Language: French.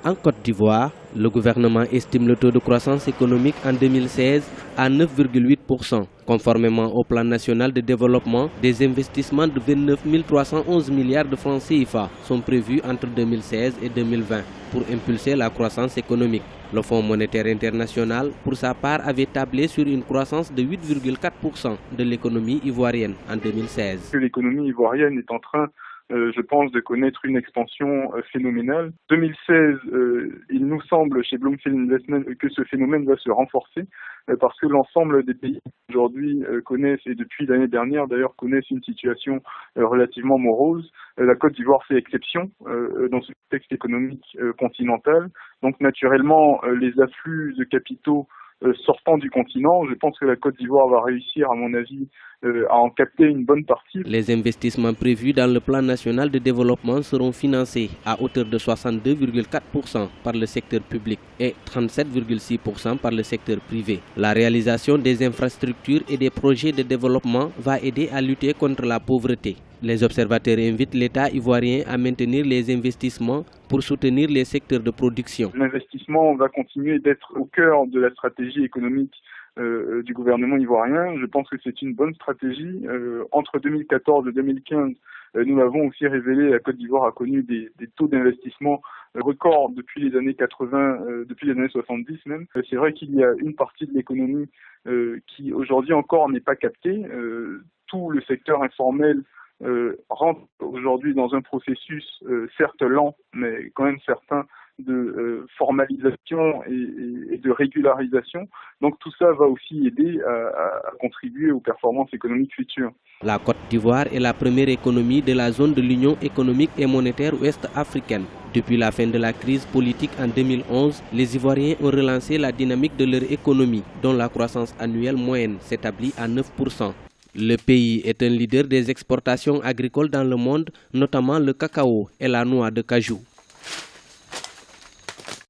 En Côte d'Ivoire, le gouvernement estime le taux de croissance économique en 2016 à 9,8%. Conformément au plan national de développement, des investissements de 29 311 milliards de francs CFA sont prévus entre 2016 et 2020 pour impulser la croissance économique. Le Fonds monétaire international, pour sa part, avait tablé sur une croissance de 8,4% de l'économie ivoirienne en 2016. L'économie ivoirienne est en train, je pense, de connaître une expansion phénoménale. 2016, il nous semble chez Bloomfield Investment que ce phénomène va se renforcer parce que l'ensemble des pays aujourd'hui connaissent, et depuis l'année dernière d'ailleurs, connaissent une situation relativement morose. La Côte d'Ivoire fait exception dans ce contexte économique continental. Donc naturellement, les afflux de capitaux sortant du continent, je pense que la Côte d'Ivoire va réussir, à mon avis, à en capter une bonne partie. Les investissements prévus dans le plan national de développement seront financés à hauteur de 62,4% par le secteur public et 37,6% par le secteur privé. La réalisation des infrastructures et des projets de développement va aider à lutter contre la pauvreté. Les observateurs invitent l'État ivoirien à maintenir les investissements pour soutenir les secteurs de production. L'investissement va continuer d'être au cœur de la stratégie économique du gouvernement ivoirien. Je pense que c'est une bonne stratégie. Entre 2014 et 2015, nous l'avons aussi révélé, la Côte d'Ivoire a connu des taux d'investissement records depuis les années 80, depuis les années 70 même. C'est vrai qu'il y a une partie de l'économie qui aujourd'hui encore n'est pas captée. Tout le secteur informel rentre aujourd'hui dans un processus certes lent, mais quand même certain de formalisation et de régularisation. Donc tout ça va aussi aider à contribuer aux performances économiques futures. La Côte d'Ivoire est la première économie de la zone de l'Union économique et monétaire ouest-africaine. Depuis la fin de la crise politique en 2011, les Ivoiriens ont relancé la dynamique de leur économie, dont la croissance annuelle moyenne s'établit à 9%. Le pays est un leader des exportations agricoles dans le monde, notamment le cacao et la noix de cajou.